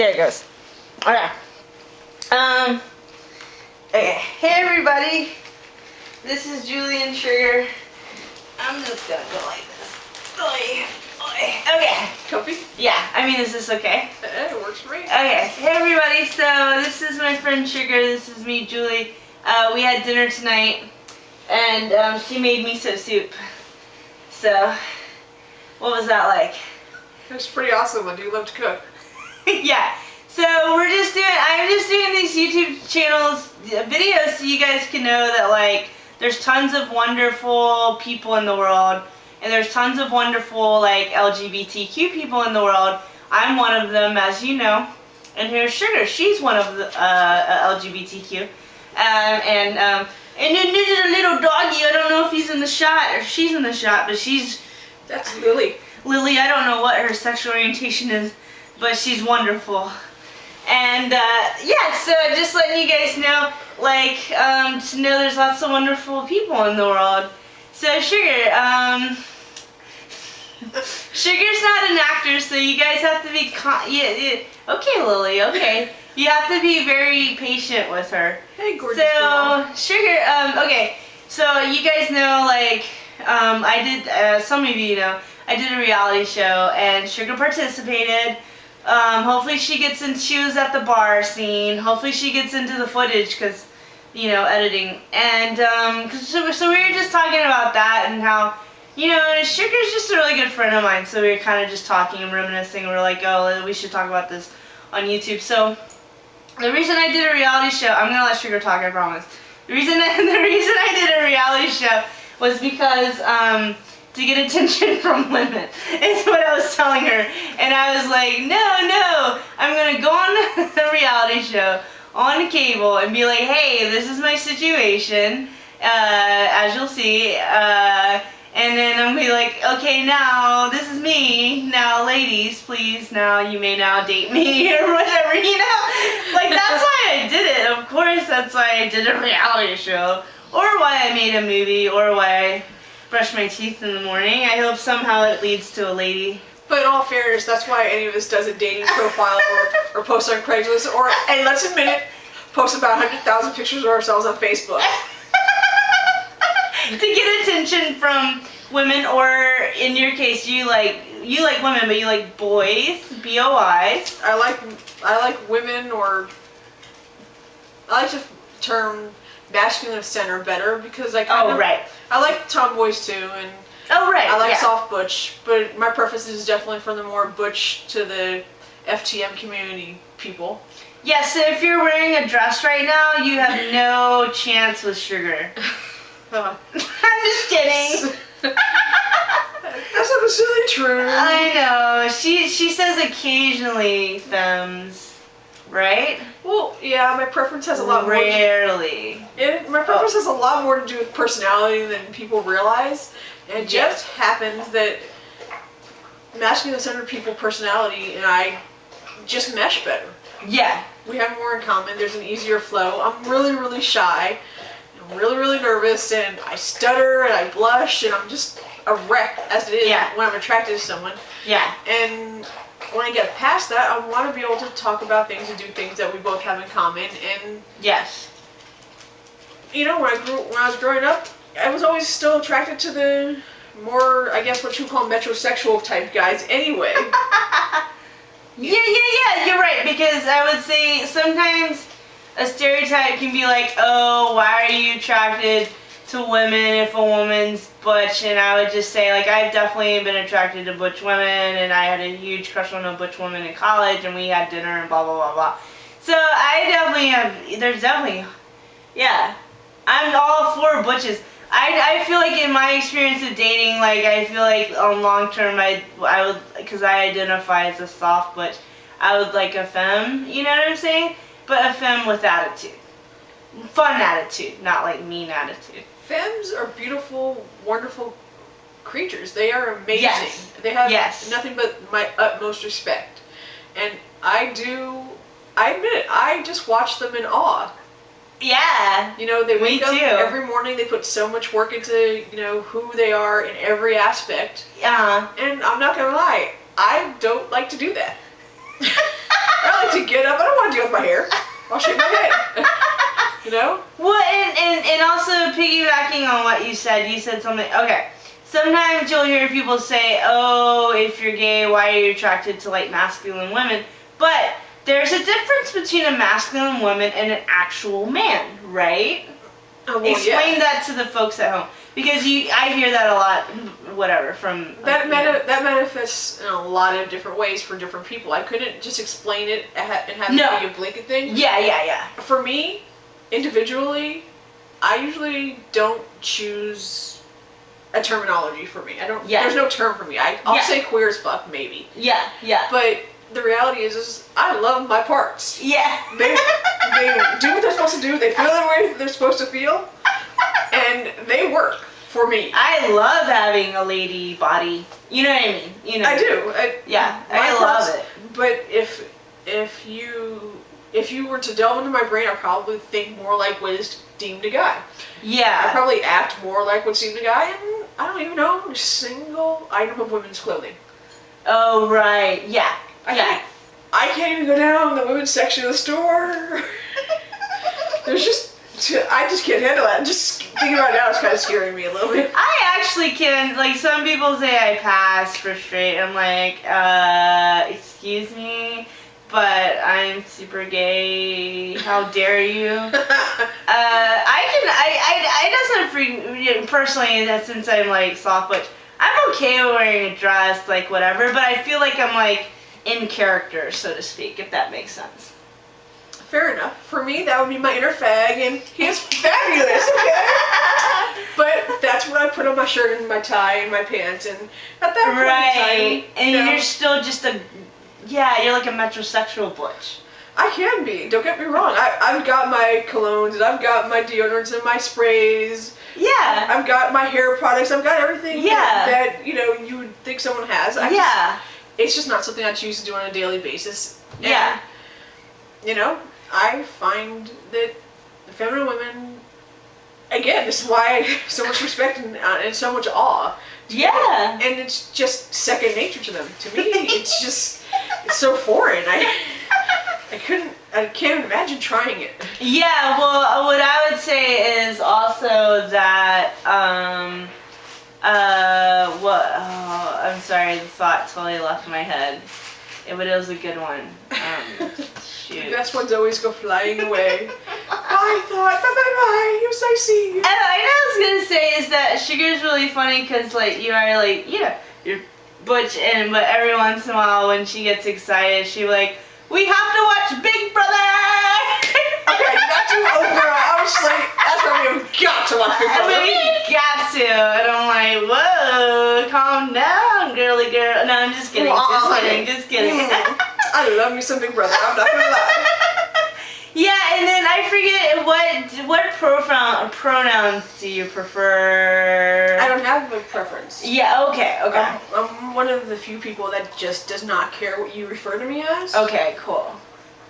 There it goes. Okay. Okay. Hey everybody. This is Julian Sugar. I'm just gonna go like this. Oy, oy. Okay. Comfy? Yeah. I mean, is this okay? It works for me. Okay. Hey everybody. So this is my friend Sugar. This is me, Julie. We had dinner tonight, and she made miso soup. So, what was that like? It was pretty awesome. I do love to cook. Yeah. So I'm just doing these YouTube channels, videos, so you guys can know that, like, there's tons of wonderful people in the world, and there's tons of wonderful, like, LGBTQ people in the world. I'm one of them, as you know. And here's Sugar. She's one of the LGBTQ. And then there's a little doggy. I don't know if he's in the shot or she's in the shot, but That's Lily. Lily, I don't know what her sexual orientation is, but she's wonderful. And, yeah, so just letting you guys know, like, to know there's lots of wonderful people in the world. So, Sugar, Sugar's not an actor, so you guys have to be, okay, Lily, okay. You have to be very patient with her. Hey, gorgeous girl. Sugar, okay, so you guys know, like, I did, some of you know, I did a reality show, and Sugar participated. Hopefully she was at the bar scene. Hopefully she gets into the footage, because, you know, editing. And, so we were just talking about that, and how, you know, Sugar's just a really good friend of mine, so we were kind of just talking and reminiscing, and we were like, oh, we should talk about this on YouTube. So, the reason I did a reality show, I'm gonna let Sugar talk, I promise. The reason I did a reality show was because, to get attention from women, is what I was telling her. And I was like, no, I'm gonna go on a reality show on cable and be like, hey, this is my situation, as you'll see, and then I'm gonna be like, okay, now, this is me, now, ladies, please, now, you may now date me, or whatever, you know? Like, that's why I did it, of course, that's why I did a reality show, or why I made a movie, or why I brush my teeth in the morning. I hope somehow it leads to a lady. But in all fairness, that's why any of us does a dating profile or post on Craigslist, or, and let's admit it, post about 100,000 pictures of ourselves on Facebook. To get attention from women, or in your case, you like women, but you like boys, B-O-Is. I like women, or I like the term masculine center better, because I kind of, right. I like tomboys too, and I like soft butch, but my preference is definitely from the more butch to the FTM community people. Yeah, so if you're wearing a dress right now, you have no chance with Sugar. I'm just kidding. That's not necessarily true. I know. She says occasionally femmes, right? Well, yeah, my preference has a lot more. Rarely. My preference has a lot more to do with personality than people realize. And it just happens that masculine-centered people personality and I just mesh better. Yeah. We have more in common. There's an easier flow. I'm really, really shy. I'm really, really nervous, and I stutter and I blush, and I'm just a wreck as it is when I'm attracted to someone. Yeah. And when I get past that, I want to be able to talk about things and do things that we both have in common. And yes, you know, when I was growing up, I was always still attracted to the more, I guess, what you call metrosexual type guys. Anyway. Yeah. You're right, because I would say sometimes a stereotype can be like, oh, why are you attracted to women if a woman's butch? And I would just say, like, I've definitely been attracted to butch women, and I had a huge crush on a butch woman in college, and we had dinner and blah, blah, blah, blah. So I definitely have, yeah, I'm all for butches. I feel like in my experience of dating, like, I feel like on long term, I would, because I identify as a soft butch, I would like a femme, you know what I'm saying? But a femme with attitude. Fun attitude, not like mean attitude. Femmes are beautiful, wonderful creatures. They are amazing. Yes. They have nothing but my utmost respect. And I admit it, I just watch them in awe. Yeah. You know, they wake up every morning, they put so much work into, you know, who they are in every aspect. Yeah. And I'm not gonna lie, I don't like to do that. I like to hair. I'll shave my head. You know? Well, and also piggybacking on what you said something, okay. Sometimes you'll hear people say, oh, if you're gay, why are you attracted to, like, masculine women? But there's a difference between a masculine woman and an actual man, right? Oh, well, Explain that to the folks at home. Because I hear that a lot, whatever, from... That manifests in a lot of different ways for different people. I couldn't just explain it and have it be a blanket thing. Yeah. For me, individually, I usually don't choose a terminology for me. There's no term for me. I'll say queer as fuck, maybe. Yeah. But the reality is I love my parts. Yeah. They do what they're supposed to do. They feel the way they're supposed to feel. And they work for me. I love having a lady body. You know what I mean? You know. I do. I love it. But if you were to delve into my brain, I'd probably think more like what is deemed a guy. Yeah. I'd probably act more like what's deemed a guy, and I don't even know a single item of women's clothing. Oh, right. Yeah. I can't even go down the women's section of the store. I just can't handle that. Just thinking about it now is kind of scaring me a little bit. I actually can, like, some people say I pass for straight. I'm like, excuse me, but I'm super gay. How dare you? It doesn't freak personally, that since I'm, like, soft butch, I'm okay with wearing a dress, like, whatever, but I feel like I'm, like, in character, so to speak, if that makes sense. Fair enough. For me, that would be my inner fag, and he's fabulous, okay? But that's what I put on my shirt and my tie and my pants, and at that point in time, and you're still just you're like a metrosexual butch. I can be. Don't get me wrong. I've got my colognes, and I've got my deodorants and my sprays. Yeah. I've got my hair products. I've got everything that you would think someone has. It's just not something I choose to do on a daily basis. And, I find that feminine women, again, this is why I have so much respect and so much awe. Yeah. And it's just second nature to them. To me, it's so foreign. I can't imagine trying it. Yeah, well, what I would say is also that, I'm sorry, the thought totally left my head. But it was a good one. Shoot. The best ones always go flying away. I thought, bye, yes, I see you. And I know I was gonna say is that Sugar's really funny because, like, you are, like, you're butch, but every once in a while when she gets excited, she's like, we have to watch Big Brother! Okay, not too Oprah. I was like, that's why we've got to watch Big Brother. We got to. And I'm like, whoa, calm down, girly girl. No, I'm just kidding. Just kidding. I love me some Big Brother. I'm not gonna lie. Yeah, and then I forget what pronouns do you prefer? I don't have a preference. Yeah, okay. I'm one of the few people that just does not care what you refer to me as. Okay, cool.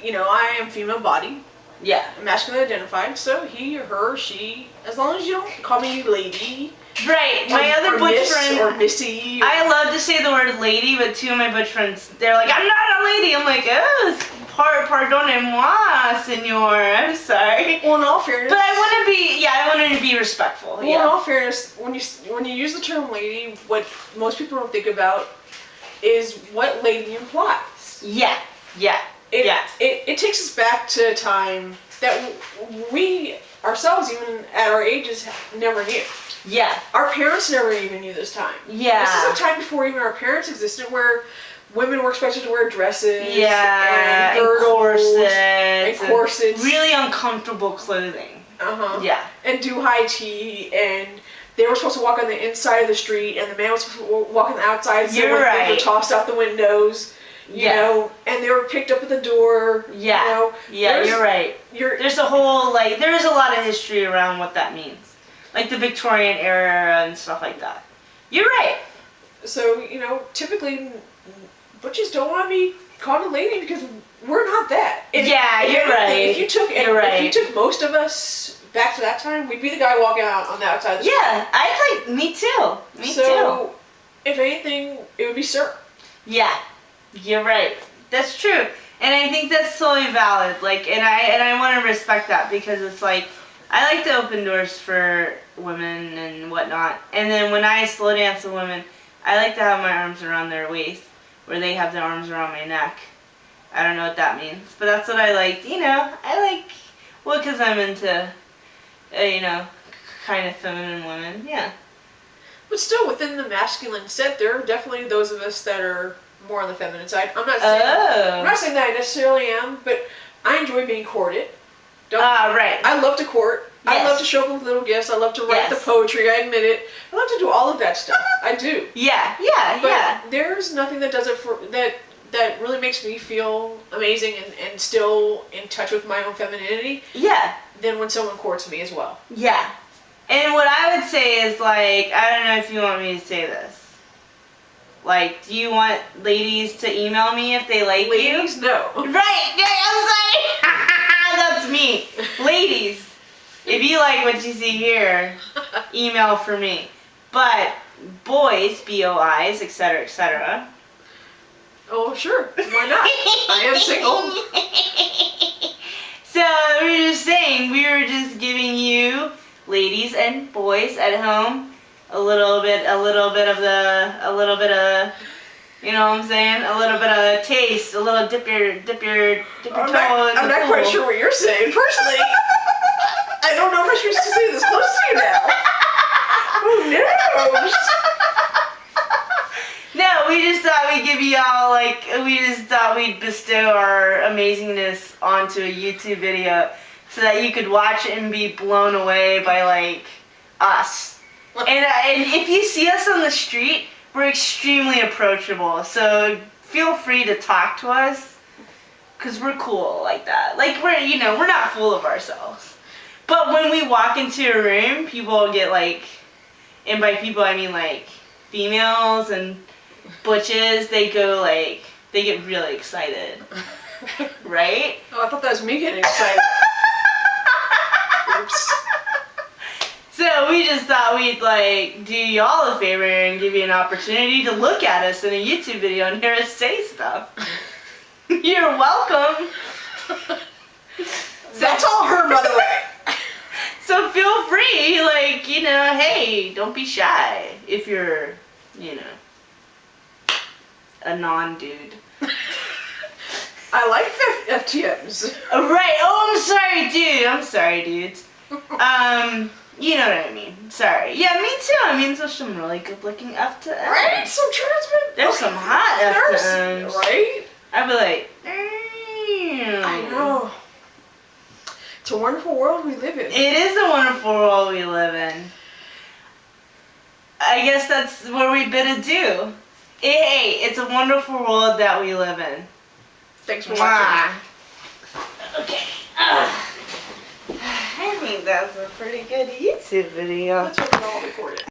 I am female body. Yeah. Masculine identified, so he or her, she, as long as you don't call me lady. Right. My other butch friend or missy. I love to say the word lady, but two of my butch friends, they're like, I'm not a lady. I'm like, oh, pardonnez-moi, senor. I'm sorry. Well, in all fairness. But I wanted to be respectful. Well, in all fairness, when you use the term lady, what most people don't think about is what lady implies. Yeah. It takes us back to a time that we ourselves, even at our ages, never knew. Yeah. Our parents never even knew this time. Yeah. This is a time before even our parents existed where women were expected to wear dresses. Yeah. And girdles. And corsets. Really uncomfortable clothing. Uh-huh. Yeah. And do high tea, and they were supposed to walk on the inside of the street, and the man was supposed to walk on the outside, so You're right. things were tossed out the windows. You know, and they were picked up at the door. Yeah. You're right. There's a whole, there is a lot of history around what that means. Like the Victorian era and stuff like that. You're right. So, typically, butches don't want to be called a lady because we're not that. You're right. If you took most of us back to that time, we'd be the guy walking out on the outside of the street. Yeah, me too. So, if anything, it would be sir. Yeah. You're right. That's true. And I think that's totally valid. Like, and I want to respect that because it's like, I like to open doors for women and whatnot. And then when I slow dance with women, I like to have my arms around their waist, where they have their arms around my neck. I don't know what that means, but that's what I like. You know, I like, well, because I'm into, you know, kind of feminine women. Yeah. But still, within the masculine set, there are definitely those of us that are more on the feminine side. I'm not saying that I necessarily am, but I enjoy being courted. Right. I love to court. Yes. I love to show up with little gifts. I love to write the poetry. I admit it. I love to do all of that stuff. I do. But there's nothing that does it for that really makes me feel amazing and still in touch with my own femininity. Yeah. Than when someone courts me as well. Yeah. And what I would say is, like, I don't know if you want me to say this. Like, do you want ladies to email me if they like you? Ladies, no. Right. I'm sorry. That's me. Ladies, if you like what you see here, email for me. But boys, BOIs, etc., etc. Oh, sure. Why not? I am single. So we were just saying, we were just giving you, ladies and boys at home, a little bit of, you know what I'm saying? A little bit of taste, a little dip your toe in the I'm not quite sure what you're saying. Personally, I don't know if I'm supposed to say this close to you now. Oh no! No, we just thought we'd give you all, like, we just thought we'd bestow our amazingness onto a YouTube video so that you could watch it and be blown away by, like, us. And if you see us on the street, we're extremely approachable, so feel free to talk to us, because we're cool like that. Like, we're not full of ourselves. But when we walk into a room, people get, like, and by people I mean, like, females and butches, they get really excited. Right? Oh, I thought that was me getting excited. Oops. So we just thought we'd, like, do y'all a favor and give you an opportunity to look at us in a YouTube video and hear us say stuff. You're welcome. That's all her, by the way. So feel free, like, you know, hey, don't be shy if you're, you know, a non-dude. I like FTMs. Right. Oh, I'm sorry, dudes. You know what I mean. Sorry. Yeah, me too. I mean, there's some really good-looking FTMs. Right? Some trans men. There's some hot FTMs. Right? I'd be like, damn. I know. It's a wonderful world we live in. It is a wonderful world we live in. I guess that's what we bid adieu. Hey, it's a wonderful world that we live in. Thanks for watching. Okay. I think that's a pretty good YouTube video. Let's hope it all recorded.